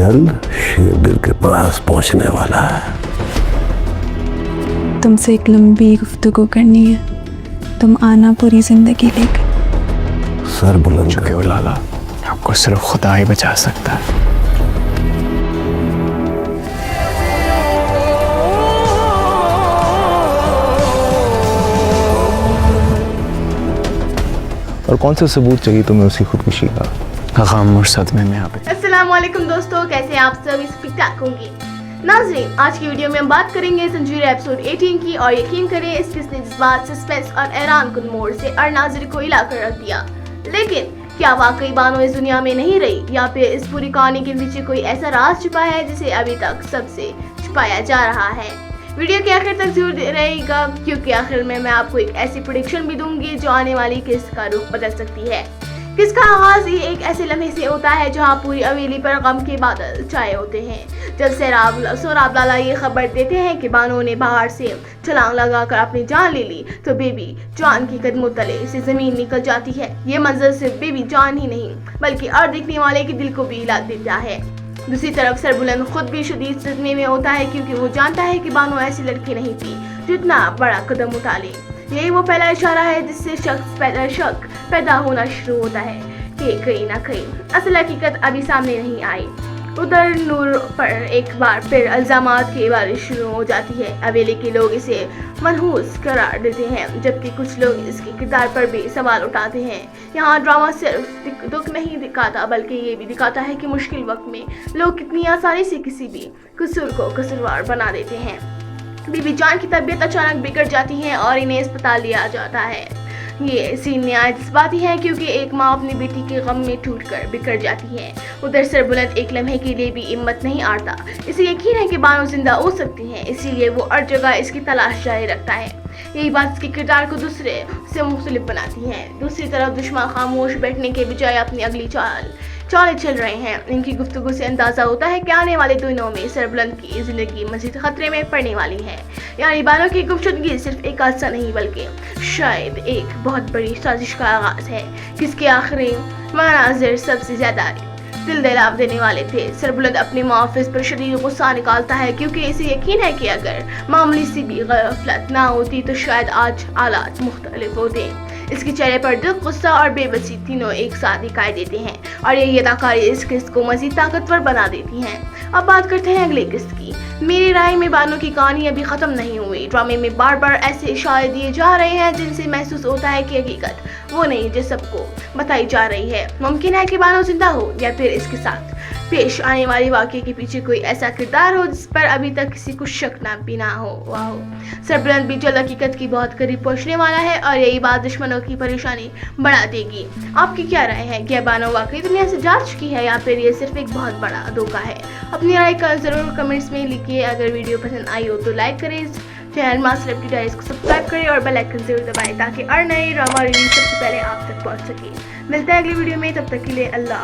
जल्द शेरगिल के पास पहुंचने वाला है। तुमसे एक लंबी गुफ्तगू करनी है, तुम आना पूरी जिंदगी लेकर। सर बुलंद चुके हो लाला, आपको सिर्फ खुदा ही बचा सकता है। और कौन सा सबूत चाहिए तुम्हें उसकी खुदकुशी का? गम और सदमे में आप। अस्सलामुअलैकुम दोस्तों, कैसे हैं आप सब? ठीक ठाक होंगे। नाज़रीन, आज की वीडियो में हम बात करेंगे जंजीर एपिसोड 18 की, और यकीन करें इस किस्म ने जज्बात, सस्पेंस और हैरानकुन मोड़ से और नाज़रीन को हिला कर रख दिया। लेकिन क्या वाकई बानो इस दुनिया में नहीं रही, या फिर इस पूरी कहानी के पीछे कोई ऐसा राज छुपा है जिसे अभी तक सबसे छुपाया जा रहा है? वीडियो के आखिर तक जरूर रहेगा, क्योंकि आखिर में मैं आपको एक ऐसी प्रेडिक्शन भी दूंगी जो आने वाली किस्त का रुख बदल सकती है। किसका आगाज ही एक ऐसे लम्हे से होता है जहां पूरी हवेली पर गम के बादल छाए होते हैं। जब सोराब लाला ये खबर देते हैं कि बानो ने बाहर से छलांग लगाकर अपनी जान ले ली, तो बेबी जान के कदमों तले से जमीन निकल जाती है। ये मंजर सिर्फ बेबी जान ही नहीं बल्कि और देखने वाले के दिल को भी हिला देता है। दूसरी तरफ सरबुलंद खुद भी शदीद सदमे में होता है, क्योंकि वो जानता है कि बानो ऐसी लड़की नहीं थी जो इतना बड़ा कदम उठा ले। यही वो पहला इशारा है जिससे शक पैदा होना शुरू होता है कि कहीं ना कहीं असल हकीकत अभी सामने नहीं आई। उधर नूर पर एक बार फिर इल्जामात की बारिश शुरू हो जाती है। हवेली के लोग इसे मनहूस करार देते हैं, जबकि कुछ लोग इसके किरदार पर भी सवाल उठाते हैं। यहाँ ड्रामा सिर्फ दुख नहीं दिखाता बल्कि ये भी दिखाता है कि मुश्किल वक्त में लोग कितनी आसानी से किसी भी कसूर को कसूरवार बना देते हैं। बीबी जान की तबीयत अचानक बिगड़ जाती है और इन्हें अस्पताल लिया जाता है। ये सीन नहायत जज्बाती है, क्योंकि एक माँ अपनी बेटी के गम में टूटकर बिखर जाती है। उधर सरबुलंद एक लम्हे के लिए भी हिम्मत नहीं हारता। इसे यकीन है कि बानो जिंदा हो सकती है, इसीलिए वो हर जगह इसकी तलाश जारी रखता है। यही बात इसके किरदार को दूसरे से मुख्तलिफ बनाती है। दूसरी तरफ दुश्मन खामोश बैठने के बजाय अपनी अगली चालें चल रहे हैं। इनकी गुफ्तगू से अंदाजा होता है कि आने वाले दिनों में सरबुलंद की जिंदगी मजीद खतरे में पड़ने वाली है। यानी बानो की गुमशुदगी सिर्फ एक हादसा नहीं बल्कि शायद एक बहुत बड़ी साजिश का आगाज है, जिसके आखिरी मनाजिर सबसे ज्यादा दिल दहला देने वाले थे। सरबुलंद अपने मुआफिज पर शदीद गुस्सा निकालता है, क्योंकि इसे यकीन है कि अगर मामूली सी भी गफलत ना होती तो शायद आज हालात मुख्तलिफ होते। इसके चेहरे पर दुख, गुस्सा और बेबसी तीनों एक साथ दिखाई देते हैं, और यही अदाकारी इस किस्त को मजीद ताकतवर बना देती हैं। अब बात करते हैं अगले किस्त की। मेरी राय में बानो की कहानी अभी खत्म नहीं हुई। ड्रामे में बार बार ऐसे इशारे दिए जा रहे हैं जिनसे महसूस होता है कि हकीकत वो नहीं जो सबको बताई जा रही है। मुमकिन है कि बानो जिंदा हो, या फिर इसके साथ पेश आने वाले वाक़े के पीछे कोई ऐसा किरदार हो जिस पर अभी तक किसी को शक ना हो। सरबुलंद भी जल्द हकीकत की बहुत करीब पहुंचने वाला है, और यही बात दुश्मनों की परेशानी बढ़ा देगी। आपकी क्या राय है? क्या बानो वाकई दुनिया से जा चुकी है, या फिर ये सिर्फ एक बहुत बड़ा धोखा है? अपनी राय का जरूर कमेंट्स में लिखिए। अगर वीडियो पसंद आई हो तो लाइक करें, चैनल माँ सेलिब्रिटी डायरीज को सब्सक्राइब करें और बेल आइकन जरूर दबाएं, ताकि और नए ड्रामा रिव्यू सबसे पहले आप तक पहुंच सके। मिलते हैं अगली वीडियो में, तब तक के लिए अल्लाह।